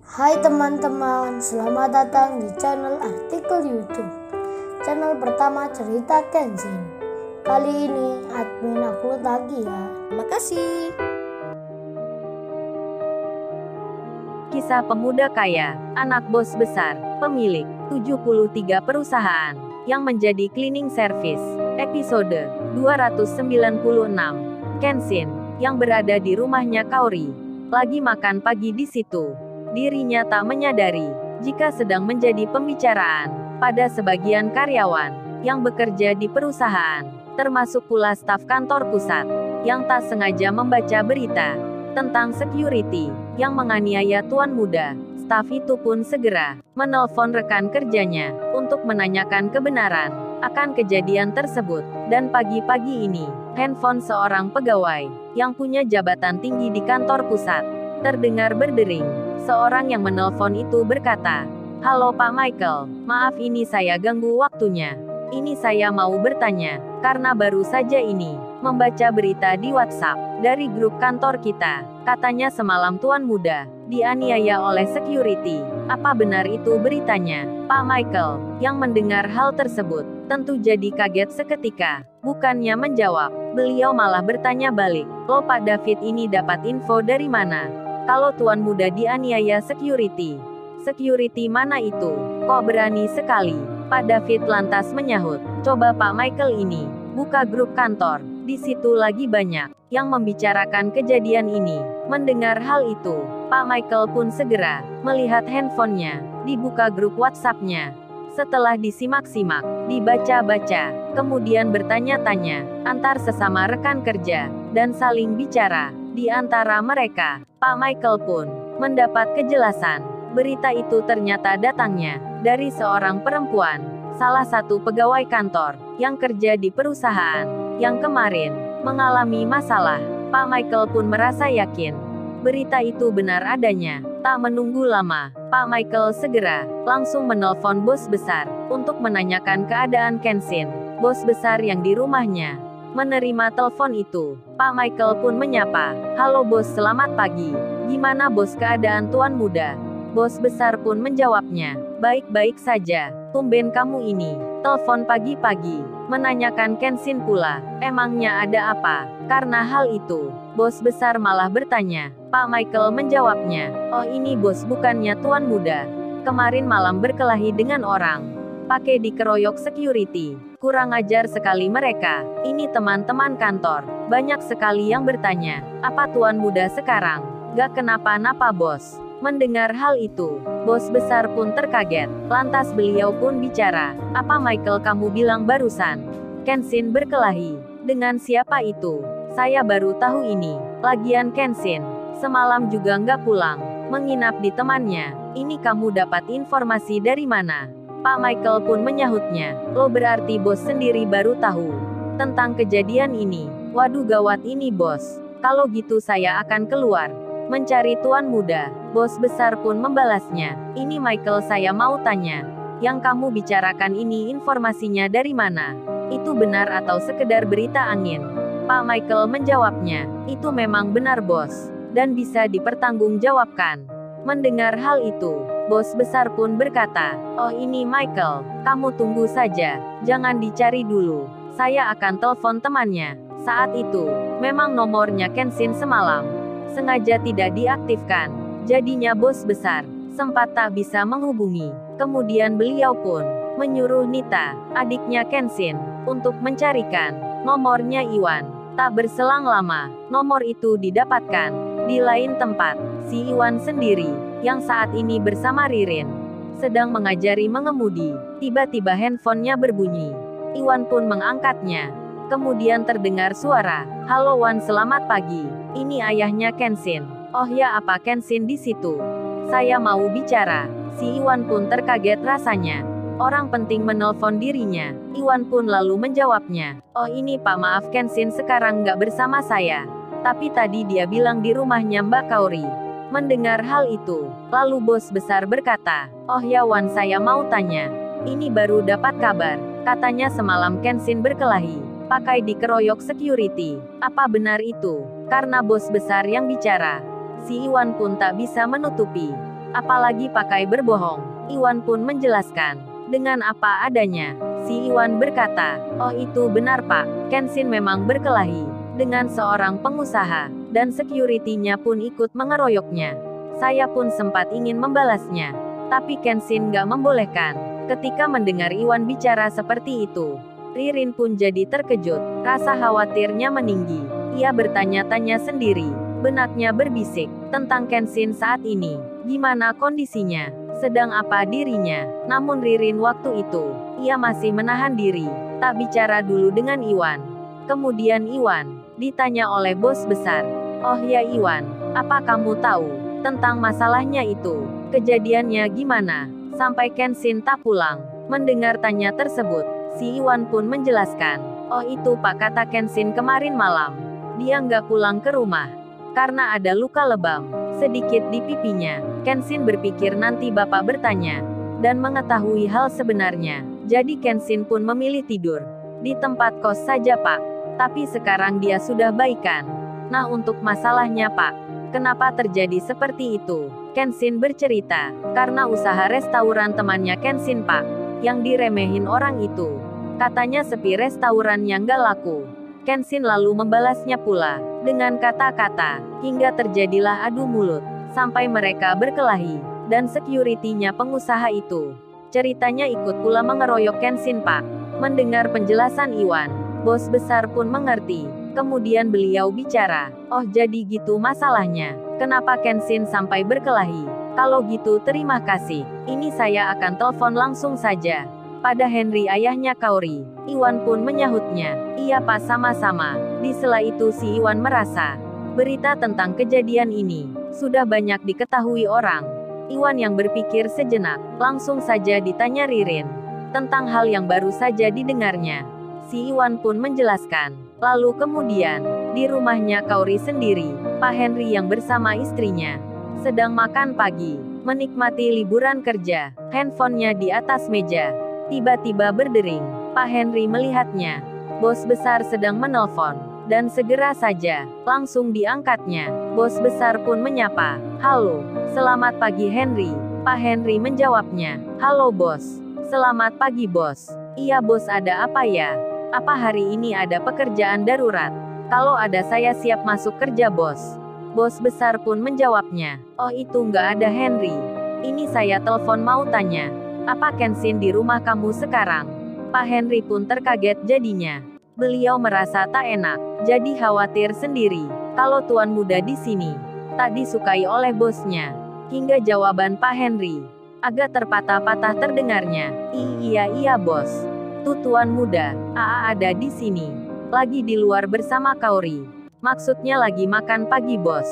Hai teman-teman, selamat datang di channel artikel YouTube. Channel pertama cerita Kenshin. Kali ini admin upload lagi ya. Makasih. Kisah pemuda kaya, anak bos besar, pemilik 73 perusahaan, yang menjadi cleaning service. Episode 296. Kenshin, yang berada di rumahnya Kaori, lagi makan pagi di situ. Dirinya tak menyadari, jika sedang menjadi pembicaraan, pada sebagian karyawan, yang bekerja di perusahaan, termasuk pula staf kantor pusat, yang tak sengaja membaca berita, tentang security, yang menganiaya tuan muda. Staf itu pun segera, menelpon rekan kerjanya, untuk menanyakan kebenaran, akan kejadian tersebut, dan pagi-pagi ini, handphone seorang pegawai, yang punya jabatan tinggi di kantor pusat, terdengar berdering. Seorang yang menelpon itu berkata, "Halo Pak Michael, maaf ini saya ganggu waktunya. Ini saya mau bertanya, karena baru saja ini, membaca berita di WhatsApp, dari grup kantor kita, katanya semalam tuan muda, dianiaya oleh security. Apa benar itu beritanya?" Pak Michael, yang mendengar hal tersebut, tentu jadi kaget seketika. Bukannya menjawab, beliau malah bertanya balik, "Lo Pak David ini dapat info dari mana? Kalau tuan muda dianiaya security. Security mana itu? Kok berani sekali?" Pak David lantas menyahut, "Coba Pak Michael ini, buka grup kantor. Di situ lagi banyak yang membicarakan kejadian ini." Mendengar hal itu, Pak Michael pun segera melihat handphonenya, dibuka grup WhatsApp-nya. Setelah disimak-simak, dibaca-baca, kemudian bertanya-tanya antar sesama rekan kerja, dan saling bicara di antara mereka, Pak Michael pun mendapat kejelasan. Berita itu ternyata datangnya dari seorang perempuan, salah satu pegawai kantor, yang kerja di perusahaan, yang kemarin mengalami masalah. Pak Michael pun merasa yakin berita itu benar adanya. Tak menunggu lama, Pak Michael segera langsung menelpon bos besar, untuk menanyakan keadaan Kenshin, bos besar yang di rumahnya. Menerima telepon itu, Pak Michael pun menyapa, "Halo bos, selamat pagi. Gimana bos keadaan tuan muda?" Bos besar pun menjawabnya, "Baik-baik saja. Tumben kamu ini telepon pagi-pagi, menanyakan Kenshin pula. Emangnya ada apa?" Karena hal itu, bos besar malah bertanya. Pak Michael menjawabnya, "Oh ini bos, bukannya tuan muda kemarin malam berkelahi dengan orang, pakai dikeroyok security. Kurang ajar sekali mereka. Ini teman-teman kantor, banyak sekali yang bertanya, apa tuan muda sekarang gak kenapa-napa bos?" Mendengar hal itu, bos besar pun terkaget. Lantas beliau pun bicara, "Apa Michael kamu bilang barusan? Kenshin berkelahi dengan siapa itu? Saya baru tahu ini. Lagian Kenshin semalam juga nggak pulang, menginap di temannya. Ini kamu dapat informasi dari mana?" Pak Michael pun menyahutnya, "Lo berarti bos sendiri baru tahu tentang kejadian ini? Waduh gawat ini bos. Kalau gitu saya akan keluar mencari tuan muda." Bos besar pun membalasnya, "Ini Michael, saya mau tanya, yang kamu bicarakan ini informasinya dari mana? Itu benar atau sekedar berita angin?" Pak Michael menjawabnya, "Itu memang benar bos, dan bisa dipertanggungjawabkan." Mendengar hal itu, bos besar pun berkata, "Oh ini Michael, kamu tunggu saja, jangan dicari dulu. Saya akan telepon temannya." Saat itu, memang nomornya Kenshin semalam sengaja tidak diaktifkan. Jadinya bos besar sempat tak bisa menghubungi. Kemudian beliau pun menyuruh Nita, adiknya Kenshin, untuk mencarikan nomornya Iwan. Tak berselang lama, nomor itu didapatkan. Di lain tempat, si Iwan sendiri, yang saat ini bersama Ririn, sedang mengajari mengemudi. Tiba-tiba handphonenya berbunyi. Iwan pun mengangkatnya. Kemudian terdengar suara, "Halo Wan, selamat pagi. Ini ayahnya Kenshin." "Oh ya, apa Kenshin di situ? Saya mau bicara." Si Iwan pun terkaget rasanya. Orang penting menelpon dirinya. Iwan pun lalu menjawabnya, "Oh ini Pak, maaf Kenshin sekarang nggak bersama saya. Tapi tadi dia bilang di rumahnya Mbak Kaori." Mendengar hal itu, lalu bos besar berkata, "Oh ya Wan, saya mau tanya. Ini baru dapat kabar. Katanya semalam Kenshin berkelahi, pakai dikeroyok security. Apa benar itu?" Karena bos besar yang bicara, si Iwan pun tak bisa menutupi Apalagi pakai berbohong. Iwan pun menjelaskan. Dengan apa adanya. Si Iwan berkata, oh itu benar Pak, Kenshin memang berkelahi dengan seorang pengusaha, dan security-nya pun ikut mengeroyoknya. Saya pun sempat ingin membalasnya. Tapi Kenshin gak membolehkan. Ketika mendengar Iwan bicara seperti itu, Ririn pun jadi terkejut. Rasa khawatirnya meninggi. Ia bertanya-tanya sendiri. Benaknya berbisik tentang Kenshin saat ini. Gimana kondisinya? Sedang apa dirinya? Namun Ririn waktu itu, ia masih menahan diri. Tak bicara dulu dengan Iwan. Kemudian Iwan ditanya oleh bos besar. Oh ya Iwan, apa kamu tahu tentang masalahnya itu? Kejadiannya gimana? Sampai Kenshin tak pulang. Mendengar tanya tersebut, si Iwan pun menjelaskan. Oh itu Pak, kata Kenshin kemarin malam. Dia nggak pulang ke rumah. Karena ada luka lebam sedikit di pipinya. Kenshin berpikir nanti bapak bertanya. Dan mengetahui hal sebenarnya. Jadi Kenshin pun memilih tidur di tempat kos saja Pak. Tapi sekarang dia sudah baikan. Nah untuk masalahnya Pak, kenapa terjadi seperti itu? Kenshin bercerita, karena usaha restoran temannya Kenshin Pak, yang diremehin orang itu. Katanya sepi restoran yang gak laku. Kenshin lalu membalasnya pula, dengan kata-kata, hingga terjadilah adu mulut, sampai mereka berkelahi, dan security-nya pengusaha itu. Ceritanya ikut pula mengeroyok Kenshin Pak. Mendengar penjelasan Iwan, bos besar pun mengerti. Kemudian beliau bicara, oh jadi gitu masalahnya. Kenapa Kenshin sampai berkelahi? Kalau gitu terima kasih. Ini saya akan telepon langsung saja pada Henry ayahnya Kaori. Iwan pun menyahutnya. Iya Pak, sama-sama. Di sela itu si Iwan merasa berita tentang kejadian ini sudah banyak diketahui orang. Iwan yang berpikir sejenak, langsung saja ditanya Ririn tentang hal yang baru saja didengarnya. Si Iwan pun menjelaskan. Lalu kemudian, di rumahnya Kaori sendiri, Pak Henry yang bersama istrinya sedang makan pagi, menikmati liburan kerja. Handphonenya di atas meja. Tiba-tiba berdering. Pak Henry melihatnya. Bos besar sedang menelpon. Dan segera saja, langsung diangkatnya. Bos besar pun menyapa. Halo, selamat pagi Henry. Pak Henry menjawabnya. Halo bos. Selamat pagi bos. Iya bos, ada apa ya? Apa hari ini ada pekerjaan darurat? Kalau ada saya siap masuk kerja bos. Bos besar pun menjawabnya. Oh itu nggak ada Henry. Ini saya telepon mau tanya. Apa Kenshin di rumah kamu sekarang? Pak Henry pun terkaget jadinya. Beliau merasa tak enak. Jadi khawatir sendiri. Kalau tuan muda di sini tak disukai oleh bosnya. Hingga jawaban Pak Henry agak terpatah-patah terdengarnya. Iya bos. Tuh tuan muda, Aa ada di sini. Lagi di luar bersama Kaori. Maksudnya lagi makan pagi bos.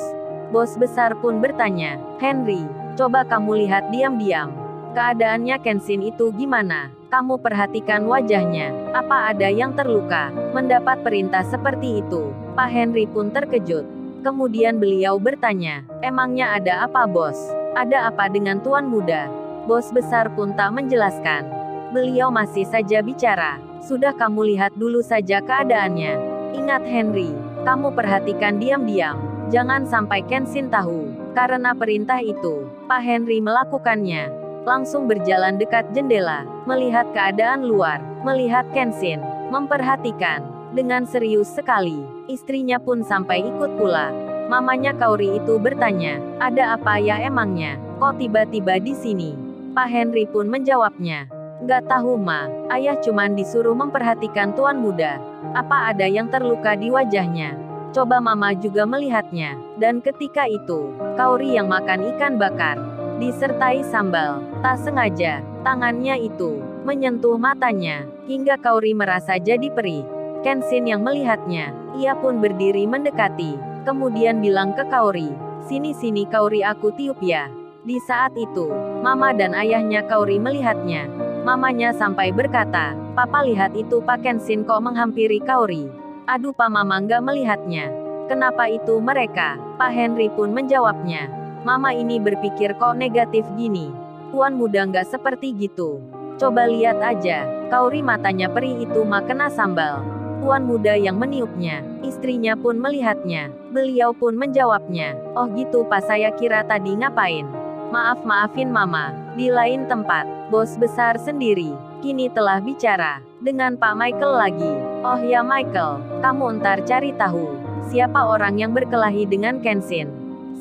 Bos besar pun bertanya, Henry, coba kamu lihat diam-diam. Keadaannya Kenshin itu gimana? Kamu perhatikan wajahnya. Apa ada yang terluka? Mendapat perintah seperti itu, Pak Henry pun terkejut. Kemudian beliau bertanya, emangnya ada apa bos? Ada apa dengan tuan muda? Bos besar pun tak menjelaskan. Beliau masih saja bicara. Sudah kamu lihat dulu saja keadaannya. Ingat Henry, kamu perhatikan diam-diam. Jangan sampai Kenshin tahu. Karena perintah itu, Pak Henry melakukannya. Langsung berjalan dekat jendela, melihat keadaan luar, melihat Kenshin, memperhatikan. Dengan serius sekali, istrinya pun sampai ikut pula. Mamanya Kaori itu bertanya, ada apa ya emangnya? Kok tiba-tiba di sini? Pak Henry pun menjawabnya. Nggak tahu ma, ayah cuman disuruh memperhatikan tuan muda. Apa ada yang terluka di wajahnya? Coba mama juga melihatnya. Dan ketika itu, Kaori yang makan ikan bakar, disertai sambal, tak sengaja, tangannya itu menyentuh matanya, hingga Kaori merasa jadi perih. Kenshin yang melihatnya, ia pun berdiri mendekati, kemudian bilang ke Kaori, sini Kaori aku tiup ya. Di saat itu, mama dan ayahnya Kaori melihatnya. Mamanya sampai berkata, papa lihat itu Pak Kenshin kok menghampiri Kaori. Aduh Pak, mama nggak melihatnya. Kenapa itu mereka? Pak Henry pun menjawabnya. Mama ini berpikir kok negatif gini. Tuan muda nggak seperti gitu. Coba lihat aja, Kaori matanya perih itu mah kena sambal. Tuan muda yang meniupnya, istrinya pun melihatnya. Beliau pun menjawabnya, oh gitu Pak, saya kira tadi ngapain? Maafin Mama. Di lain tempat, bos besar sendiri kini telah bicara dengan Pak Michael lagi. Oh ya Michael, kamu ntar cari tahu siapa orang yang berkelahi dengan Kenshin,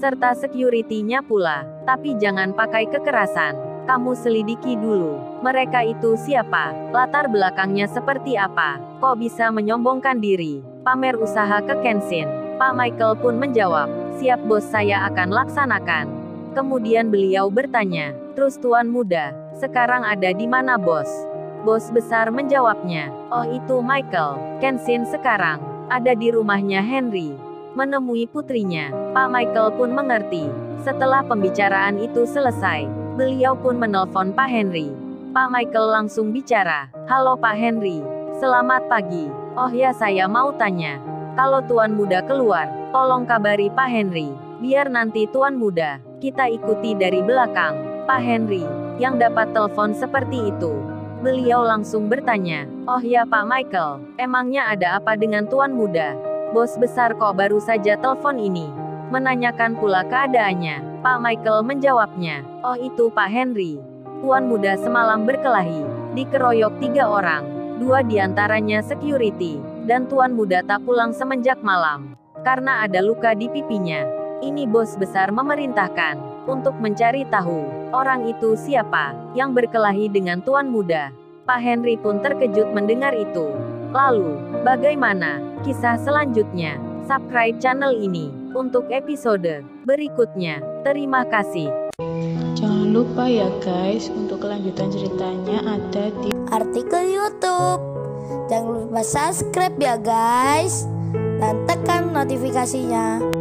serta security-nya pula. Tapi jangan pakai kekerasan. Kamu selidiki dulu. Mereka itu siapa? Latar belakangnya seperti apa? Kok bisa menyombongkan diri? Pamer usaha ke Kenshin? Pak Michael pun menjawab, siap bos, saya akan laksanakan. Kemudian beliau bertanya, terus Tuan Muda, sekarang ada di mana bos? Bos besar menjawabnya, oh itu Michael, Kenshin sekarang ada di rumahnya Henry, menemui putrinya. Pak Michael pun mengerti. Setelah pembicaraan itu selesai, beliau pun menelpon Pak Henry. Pak Michael langsung bicara, halo Pak Henry, selamat pagi. Oh ya, saya mau tanya, kalau Tuan Muda keluar, tolong kabari Pak Henry, biar nanti Tuan Muda kita ikuti dari belakang. Pak Henry yang dapat telepon seperti itu, beliau langsung bertanya, oh ya Pak Michael, emangnya ada apa dengan Tuan Muda? Bos besar kok baru saja telepon ini, menanyakan pula keadaannya. Pak Michael menjawabnya, oh itu Pak Henry, Tuan Muda semalam berkelahi, dikeroyok 3 orang, 2 diantaranya security, dan Tuan Muda tak pulang semenjak malam, karena ada luka di pipinya. Ini bos besar memerintahkan untuk mencari tahu orang itu siapa yang berkelahi dengan Tuan Muda. Pak Henry pun terkejut mendengar itu. Lalu, bagaimana kisah selanjutnya? Subscribe channel ini untuk episode berikutnya. Terima kasih. Jangan lupa ya guys, untuk kelanjutan ceritanya ada di Artikel YouTube. Jangan lupa subscribe ya guys, dan tekan notifikasinya